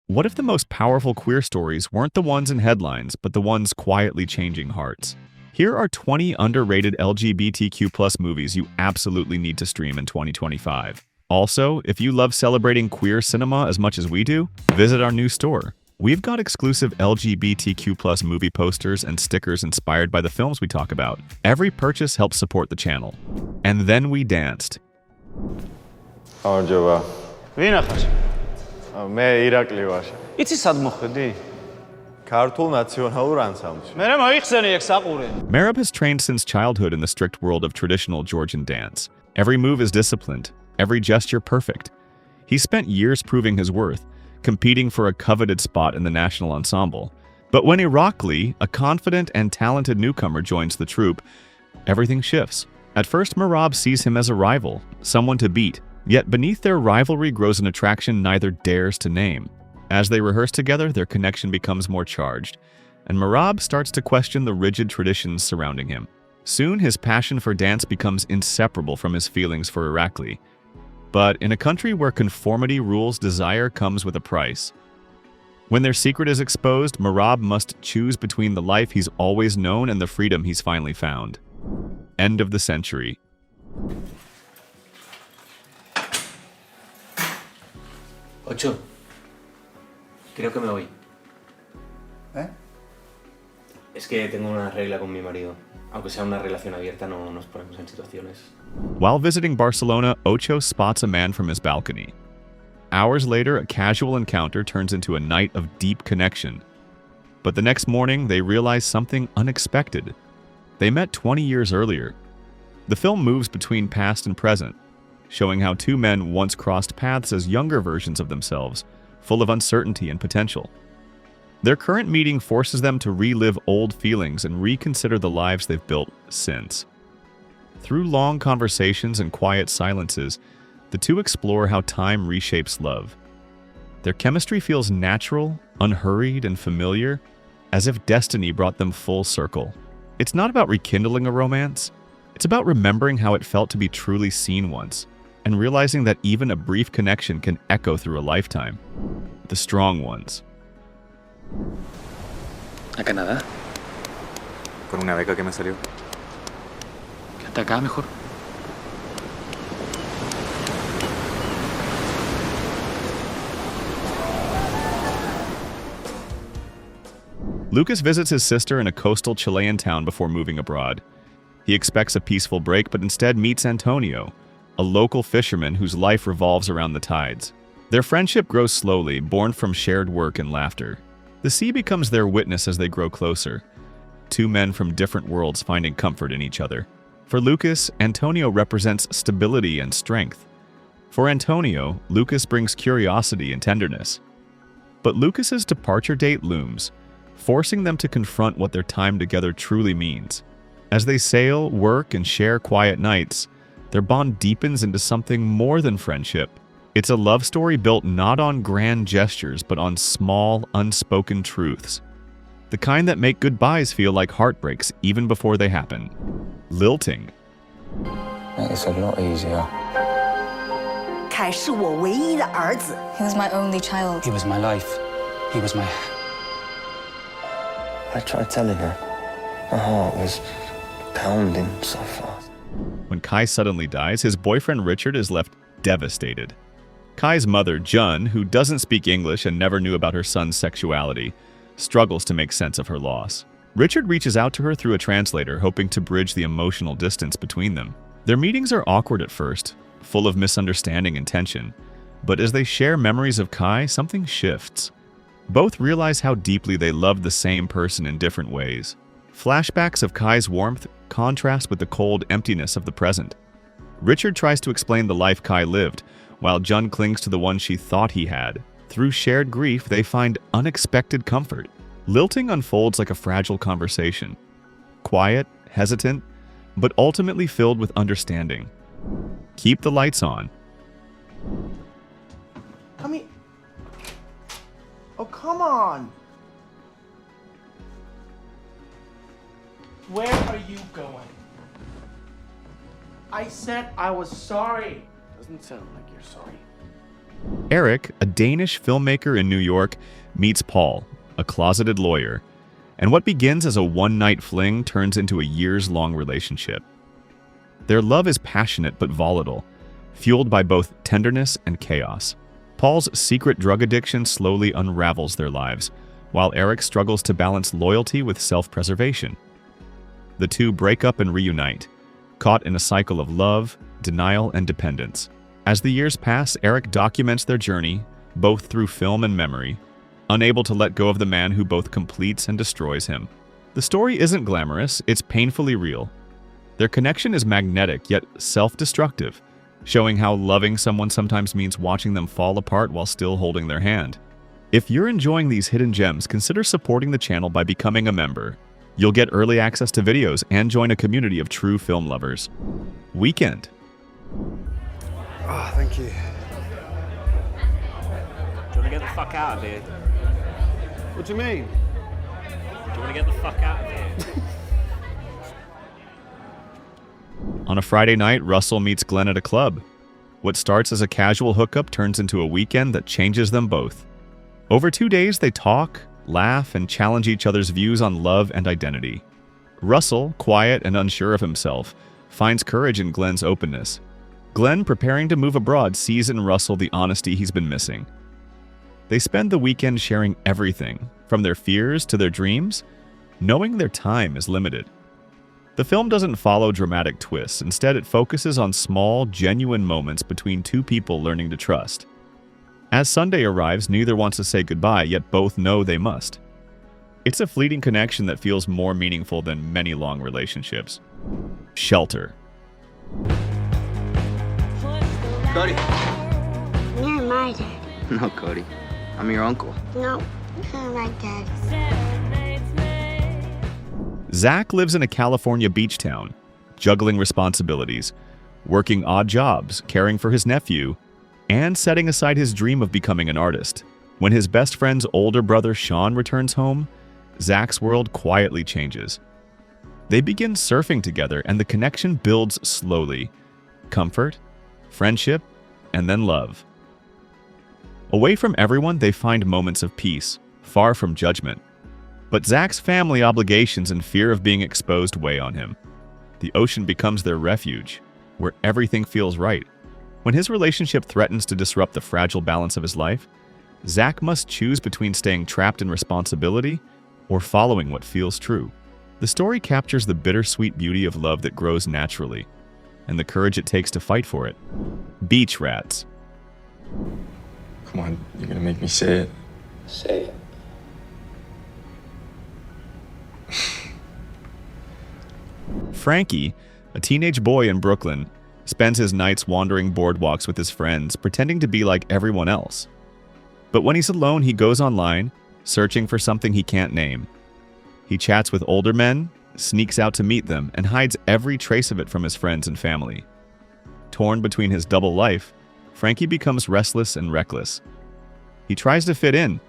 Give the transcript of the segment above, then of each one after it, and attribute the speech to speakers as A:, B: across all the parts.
A: What if the most powerful queer stories weren't the ones in headlines, but the ones quietly changing hearts? Here are 20 underrated LGBTQ plus movies you absolutely need to stream in 2025. Also, if you love celebrating queer cinema as much as we do, visit our new store. We've got exclusive LGBTQ plus movie posters and stickers inspired by the films we talk about. Every purchase helps support the channel. And then we danced.
B: გამარჯობა.
C: ვინ ახარ?
B: მე ირაკლი ვარ.
C: იცი სად მოხვედი?
B: ქართულ ნაციონალურ ანსამბლში.
C: მე მოიხსენი ეგ საყურე.
A: Merab has trained since childhood in the strict world of traditional Georgian dance. Every move is disciplined, every gesture perfect. He spent years proving his worth, competing for a coveted spot in the national ensemble. But when Irakli, a confident and talented newcomer, joins the troupe, everything shifts. At first, Merab sees him as a rival, someone to beat. Yet beneath their rivalry grows an attraction neither dares to name. As they rehearse together, their connection becomes more charged, and Merab starts to question the rigid traditions surrounding him. Soon, his passion for dance becomes inseparable from his feelings for Irakli. But in a country where conformity rules, desire comes with a price. When their secret is exposed, Merab must choose between the life he's always known and the freedom he's finally found. End of the century.
D: Ocho, creo que me voy.
E: ¿Eh?
D: Es que tengo una regla con mi marido. Aunque sea una relación abierta, no nos ponemos en situaciones.
A: While visiting Barcelona, Ocho spots a man from his balcony. Hours later, a casual encounter turns into a night of deep connection. But the next morning, they realize something unexpected. They met 20 years earlier. The film moves between past and present, showing how two men once crossed paths as younger versions of themselves, full of uncertainty and potential. Their current meeting forces them to relive old feelings and reconsider the lives they've built since. Through long conversations and quiet silences, the two explore how time reshapes love. Their chemistry feels natural, unhurried, and familiar, as if destiny brought them full circle. It's not about rekindling a romance. It's about remembering how it felt to be truly seen once, and realizing that even a brief connection can echo through a lifetime. The strong ones.
F: ¿A Canadá?
G: Con una beca que me salió.
F: Quédate acá mejor.
A: Lucas visits his sister in a coastal Chilean town before moving abroad. He expects a peaceful break, but instead meets Antonio, a local fisherman whose life revolves around the tides. Their friendship grows slowly, born from shared work and laughter. The sea becomes their witness as they grow closer, two men from different worlds finding comfort in each other. For Lucas, Antonio represents stability and strength. For Antonio, Lucas brings curiosity and tenderness. But Lucas's departure date looms, forcing them to confront what their time together truly means. As they sail, work, and share quiet nights, their bond deepens into something more than friendship. It's a love story built not on grand gestures, but on small, unspoken truths. The kind that make goodbyes feel like heartbreaks even before they happen. Lilting.
E: It's a lot easier.
H: 凯是我唯一的儿子。
I: He was my only child.
F: He was my life. He was my...
E: I tried telling her. My heart was pounding so fast.
A: When Kai suddenly dies, his boyfriend Richard is left devastated. Kai's mother, Jun, who doesn't speak English and never knew about her son's sexuality, struggles to make sense of her loss. Richard reaches out to her through a translator, hoping to bridge the emotional distance between them. Their meetings are awkward at first, full of misunderstanding and tension. But as they share memories of Kai, something shifts. Both realize how deeply they love the same person in different ways. Flashbacks of Kai's warmth contrast with the cold emptiness of the present. Richard tries to explain the life Kai lived, while Jun clings to the one she thought he had. Through shared grief, they find unexpected comfort. Lilting unfolds like a fragile conversation. Quiet, hesitant, but ultimately filled with understanding. Keep the lights on.
C: Come here. Oh, come on. Where are you going? I said I was sorry. Doesn't sound like you're sorry.
A: Eric, a Danish filmmaker in New York, meets Paul, a closeted lawyer, and what begins as a one-night fling turns into a years-long relationship. Their love is passionate but volatile, fueled by both tenderness and chaos. Paul's secret drug addiction slowly unravels their lives, while Eric struggles to balance loyalty with self-preservation. The two break up and reunite, caught in a cycle of love, denial, and dependence. As the years pass, Eric documents their journey, both through film and memory, unable to let go of the man who both completes and destroys him. The story isn't glamorous, it's painfully real. Their connection is magnetic yet self-destructive, showing how loving someone sometimes means watching them fall apart while still holding their hand. If you're enjoying these hidden gems, consider supporting the channel by becoming a member. You'll get early access to videos and join a community of true film lovers. Weekend.
B: Oh, thank you.
C: Do you want to get the fuck out of here?
B: What do you mean?
C: Do you want to get the fuck out of here?
A: On a Friday night, Russell meets Glenn at a club. What starts as a casual hookup turns into a weekend that changes them both. Over 2 days, they talk, laugh, and challenge each other's views on love and identity. Russell, quiet and unsure of himself, finds courage in Glenn's openness. Glenn, preparing to move abroad, sees in Russell the honesty he's been missing. They spend the weekend sharing everything, from their fears to their dreams, knowing their time is limited. The film doesn't follow dramatic twists. Instead, it focuses on small, genuine moments between two people learning to trust. As Sunday arrives, neither wants to say goodbye, yet both know they must. It's a fleeting connection that feels more meaningful than many long relationships. Shelter.
E: Cody.
I: You're my dad.
E: No, Cody. I'm your uncle.
I: No, you're my dad.
A: Zach lives in a California beach town, juggling responsibilities, working odd jobs, caring for his nephew, and setting aside his dream of becoming an artist. When his best friend's older brother Sean returns home, Zach's world quietly changes. They begin surfing together, and the connection builds slowly. Comfort, friendship, and then love. Away from everyone, they find moments of peace, far from judgment. But Zach's family obligations and fear of being exposed weigh on him. The ocean becomes their refuge, where everything feels right. When his relationship threatens to disrupt the fragile balance of his life, Zach must choose between staying trapped in responsibility or following what feels true. The story captures the bittersweet beauty of love that grows naturally, and the courage it takes to fight for it. Beach Rats.
E: Come on, you're gonna make me say it.
F: Say it.
A: Frankie, a teenage boy in Brooklyn, spends his nights wandering boardwalks with his friends, pretending to be like everyone else. But when he's alone, he goes online, searching for something he can't name. He chats with older men, sneaks out to meet them, and hides every trace of it from his friends and family. Torn between his double life, Frankie becomes restless and reckless. He tries to fit in,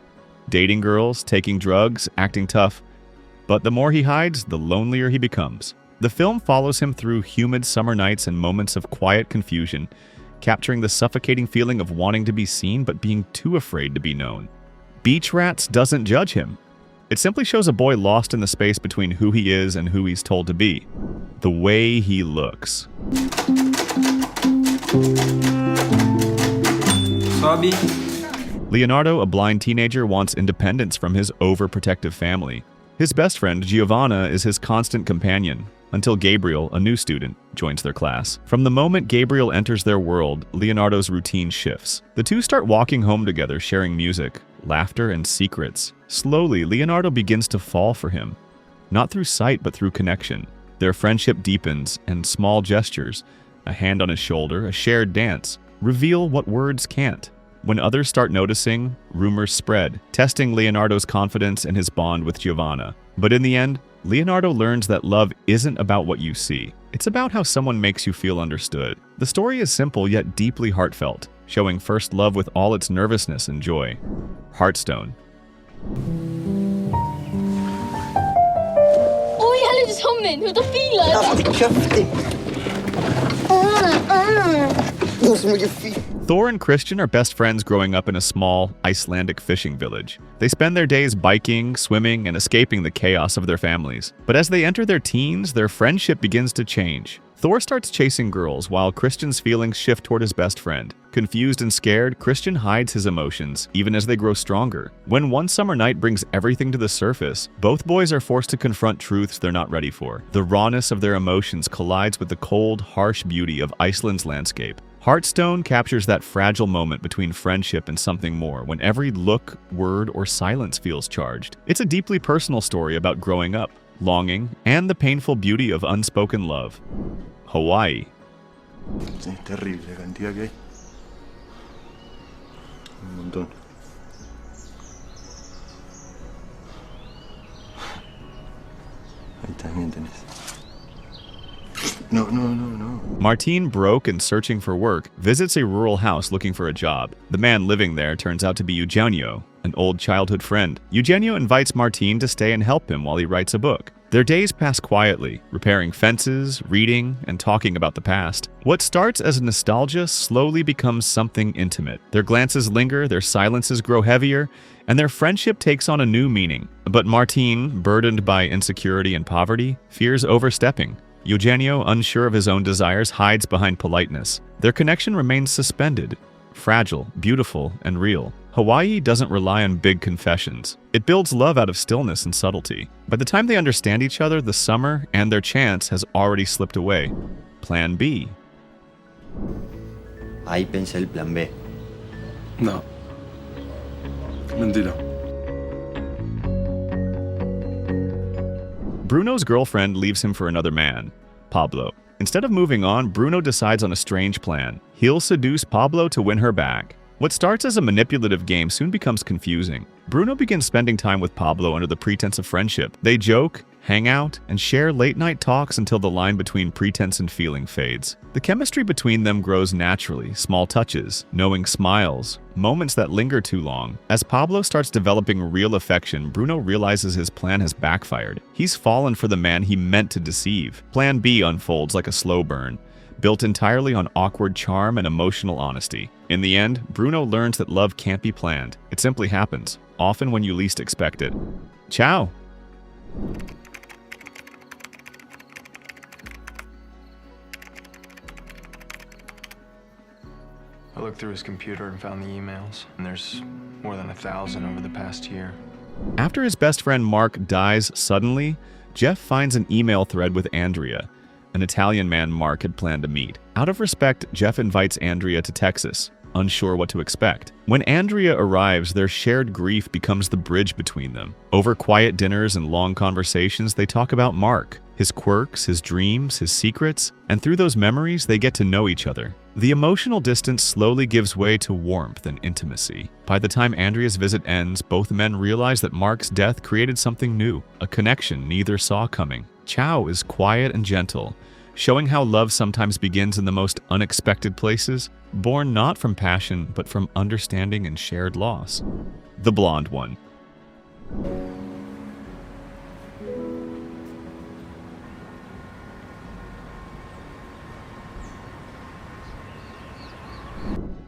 A: dating girls, taking drugs, acting tough, but the more he hides, the lonelier he becomes. The film follows him through humid summer nights and moments of quiet confusion, capturing the suffocating feeling of wanting to be seen but being too afraid to be known. Beach Rats doesn't judge him. It simply shows a boy lost in the space between who he is and who he's told to be. The way he looks.
E: Bobby.
A: Leonardo, a blind teenager, wants independence from his overprotective family. His best friend, Giovanna, is his constant companion, until Gabriel, a new student, joins their class. From the moment Gabriel enters their world, Leonardo's routine shifts. The two start walking home together, sharing music, laughter, and secrets. Slowly, Leonardo begins to fall for him, not through sight but through connection. Their friendship deepens, and small gestures, a hand on his shoulder, a shared dance, reveal what words can't. When others start noticing, rumors spread, testing Leonardo's confidence and his bond with Giovanna. But in the end, Leonardo learns that love isn't about what you see. It's about how someone makes you feel understood. The story is simple yet deeply heartfelt, showing first love with all its nervousness and joy. Hearthstone.
I: Oj, han är som en utav filen!
H: Käftig!
A: Thor and Christian are best friends growing up in a small, Icelandic fishing village. They spend their days biking, swimming, and escaping the chaos of their families. But as they enter their teens, their friendship begins to change. Thor starts chasing girls, while Christian's feelings shift toward his best friend. Confused and scared, Christian hides his emotions, even as they grow stronger. When one summer night brings everything to the surface, both boys are forced to confront truths they're not ready for. The rawness of their emotions collides with the cold, harsh beauty of Iceland's landscape. Hearthstone captures that fragile moment between friendship and something more, when every look, word, or silence feels charged. It's a deeply personal story about growing up, longing, and the painful beauty of unspoken love. Hawaii.
E: Sí, terrible cantidad que hay. Un montón. Ahí también tenés. No.
A: Martine, broke and searching for work, visits a rural house looking for a job. The man living there turns out to be Eugenio, an old childhood friend. Eugenio invites Martine to stay and help him while he writes a book. Their days pass quietly, repairing fences, reading, and talking about the past. What starts as nostalgia slowly becomes something intimate. Their glances linger, their silences grow heavier, and their friendship takes on a new meaning. But Martine, burdened by insecurity and poverty, fears overstepping. Eugenio, unsure of his own desires, hides behind politeness. Their connection remains suspended, fragile, beautiful, and real. Hawaii doesn't rely on big confessions. It builds love out of stillness and subtlety. By the time they understand each other, the summer and their chance has already slipped away. Plan B.
E: Ahí pensé el plan B.
B: No. Mentira.
A: Bruno's girlfriend leaves him for another man, Pablo. Instead of moving on, Bruno decides on a strange plan. He'll seduce Pablo to win her back. What starts as a manipulative game soon becomes confusing. Bruno begins spending time with Pablo under the pretense of friendship. They joke, hang out, and share late-night talks until the line between pretense and feeling fades. The chemistry between them grows naturally, small touches, knowing smiles, moments that linger too long. As Pablo starts developing real affection, Bruno realizes his plan has backfired. He's fallen for the man he meant to deceive. Plan B unfolds like a slow burn, built entirely on awkward charm and emotional honesty. In the end, Bruno learns that love can't be planned. It simply happens, often when you least expect it. Ciao!
J: I looked through his computer and found the emails, and there's more than 1,000 over the past year.
A: After his best friend Mark dies suddenly, Jeff finds an email thread with Andrea, an Italian man Mark had planned to meet. Out of respect, Jeff invites Andrea to Texas, unsure what to expect. When Andrea arrives, their shared grief becomes the bridge between them. Over quiet dinners and long conversations, they talk about Mark, his quirks, his dreams, his secrets, and through those memories, they get to know each other. The emotional distance slowly gives way to warmth and intimacy. By the time Andrea's visit ends, both men realize that Mark's death created something new, a connection neither saw coming. Ciao is quiet and gentle, showing how love sometimes begins in the most unexpected places, born not from passion, but from understanding and shared loss. The Blonde One.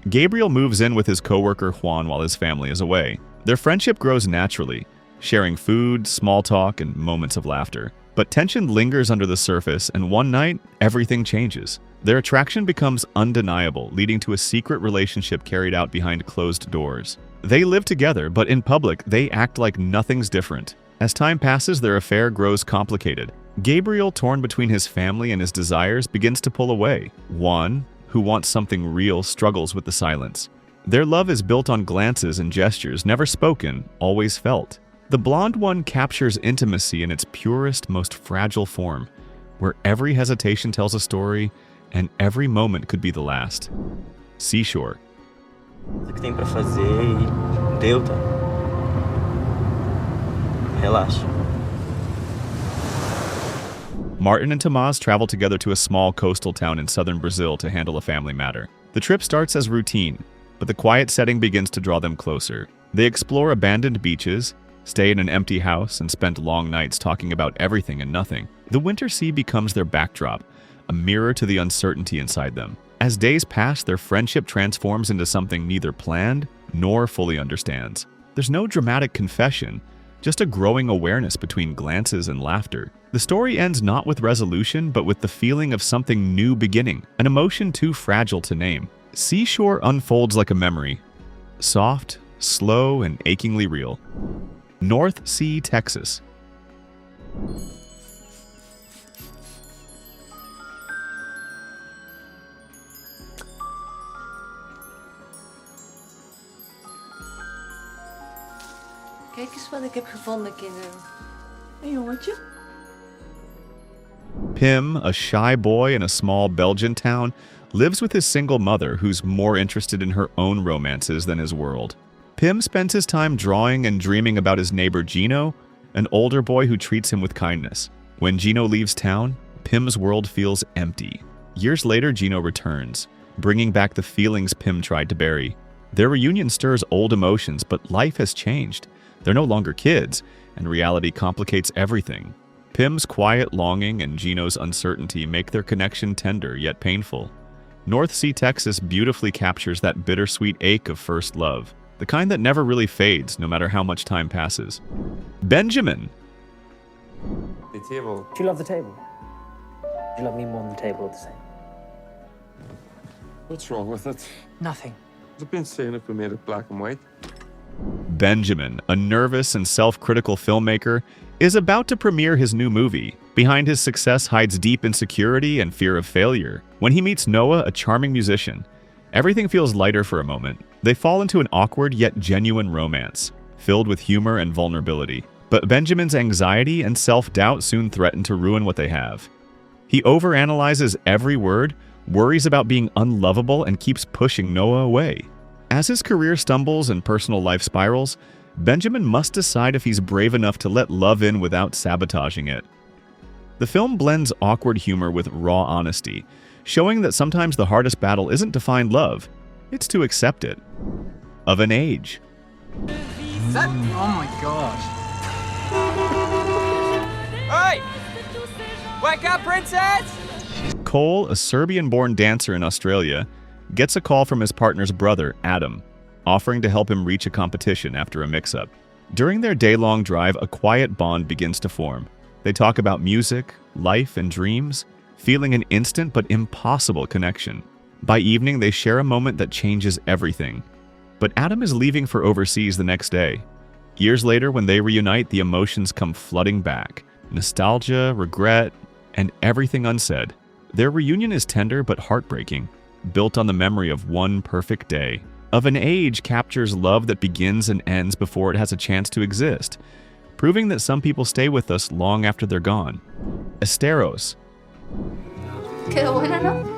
A: Gabriel moves in with his coworker Juan while his family is away. Their friendship grows naturally, sharing food, small talk, and moments of laughter. But tension lingers under the surface, and one night, everything changes. Their attraction becomes undeniable, leading to a secret relationship carried out behind closed doors. They live together, but in public, they act like nothing's different. As time passes, their affair grows complicated. Gabriel, torn between his family and his desires, begins to pull away. Juan, who wants something real, struggles with the silence. Their love is built on glances and gestures, never spoken, always felt. The Blonde One captures intimacy in its purest, most fragile form, where every hesitation tells a story and every moment could be the last. Seashore.
D: O que tem pra fazer e deu, tá? Relaxa.
A: Martin and Tomás travel together to a small coastal town in southern Brazil to handle a family matter. The trip starts as routine, but the quiet setting begins to draw them closer. They explore abandoned beaches, stay in an empty house, and spend long nights talking about everything and nothing. The winter sea becomes their backdrop, a mirror to the uncertainty inside them. As days pass, their friendship transforms into something neither planned nor fully understands. There's no dramatic confession, just a growing awareness between glances and laughter. The story ends not with resolution, but with the feeling of something new beginning, an emotion too fragile to name. Seashore unfolds like a memory, soft, slow, and achingly real. North Sea, Texas.
H: Kijk eens wat ik heb gevonden, kinderen. Een jongetje.
A: Pim, a shy boy in a small Belgian town, lives with his single mother who's more interested in her own romances than his world. Pim spends his time drawing and dreaming about his neighbor Gino, an older boy who treats him with kindness. When Gino leaves town, Pim's world feels empty. Years later, Gino returns, bringing back the feelings Pim tried to bury. Their reunion stirs old emotions, but life has changed. They're no longer kids, and reality complicates everything. Pim's quiet longing and Gino's uncertainty make their connection tender yet painful. North Sea, Texas beautifully captures that bittersweet ache of first love, the kind that never really fades no matter how much time passes. Benjamin.
B: The table.
F: Do you love the table? Do you love me more than the table or the same?
B: What's wrong with it?
F: Nothing.
B: I've been saying if we made it black and white.
A: Benjamin, a nervous and self-critical filmmaker, is about to premiere his new movie. Behind his success hides deep insecurity and fear of failure. When he meets Noah, a charming musician, everything feels lighter for a moment. They fall into an awkward yet genuine romance, filled with humor and vulnerability. But Benjamin's anxiety and self-doubt soon threaten to ruin what they have. He overanalyzes every word, worries about being unlovable, and keeps pushing Noah away. As his career stumbles and personal life spirals, Benjamin must decide if he's brave enough to let love in without sabotaging it. The film blends awkward humor with raw honesty, showing that sometimes the hardest battle isn't to find love, it's to accept it. Of an Age.
F: Oh my god.
K: Hey! Wake up, princess!
A: Cole, a Serbian-born dancer in Australia, gets a call from his partner's brother, Adam, offering to help him reach a competition after a mix-up. During their day-long drive, a quiet bond begins to form. They talk about music, life, and dreams, feeling an instant but impossible connection. By evening, they share a moment that changes everything. But Adam is leaving for overseas the next day. Years later, when they reunite, the emotions come flooding back. Nostalgia, regret, and everything unsaid. Their reunion is tender but heartbreaking, built on the memory of one perfect day. Of an Age captures love that begins and ends before it has a chance to exist, proving that some people stay with us long after they're gone. Esteros.
H: ¿Quedó buena, no?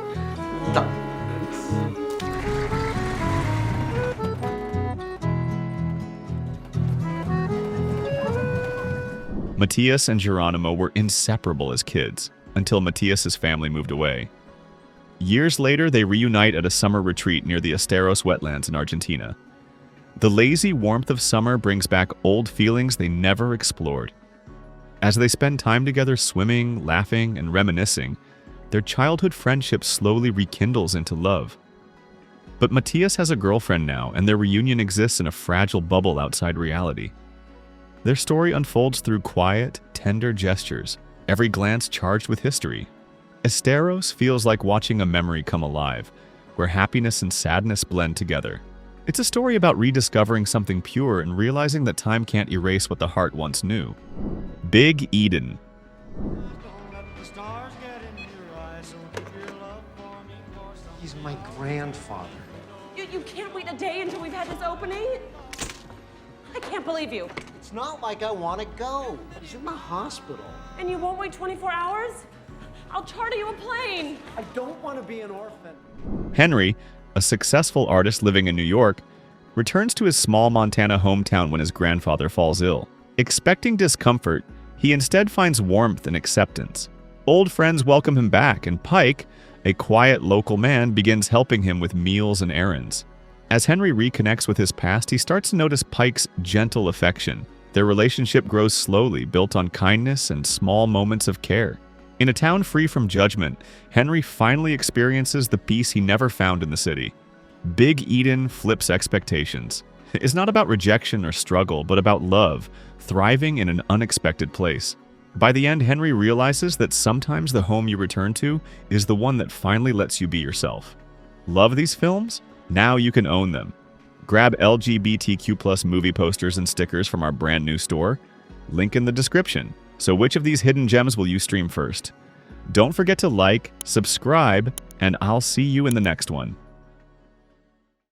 A: Matias and Geronimo were inseparable as kids, until Matias's family moved away. Years later, they reunite at a summer retreat near the Esteros wetlands in Argentina. The lazy warmth of summer brings back old feelings they never explored. As they spend time together swimming, laughing, and reminiscing, their childhood friendship slowly rekindles into love. But Matias has a girlfriend now, and their reunion exists in a fragile bubble outside reality. Their story unfolds through quiet, tender gestures, every glance charged with history. Esteros feels like watching a memory come alive, where happiness and sadness blend together. It's a story about rediscovering something pure and realizing that time can't erase what the heart once knew. Big Eden.
L: He's my grandfather.
M: You can't wait a day until we've had this opening? I can't believe you.
L: It's not like I want to go. He's in the hospital.
M: And you won't wait 24 hours? I'll charter you a plane.
L: I don't want to be an orphan.
A: Henry, a successful artist living in New York, returns to his small Montana hometown when his grandfather falls ill. Expecting discomfort, he instead finds warmth and acceptance. Old friends welcome him back, and Pike, a quiet local man, begins helping him with meals and errands. As Henry reconnects with his past, he starts to notice Pike's gentle affection. Their relationship grows slowly, built on kindness and small moments of care. In a town free from judgment, Henry finally experiences the peace he never found in the city. Big Eden flips expectations. It's not about rejection or struggle, but about love, thriving in an unexpected place. By the end, Henry realizes that sometimes the home you return to is the one that finally lets you be yourself. Love these films? Now you can own them. Grab LGBTQ+ movie posters and stickers from our brand new store. Link in the description. So which of these hidden gems will you stream first? Don't forget to like, subscribe, and I'll see you in the next one.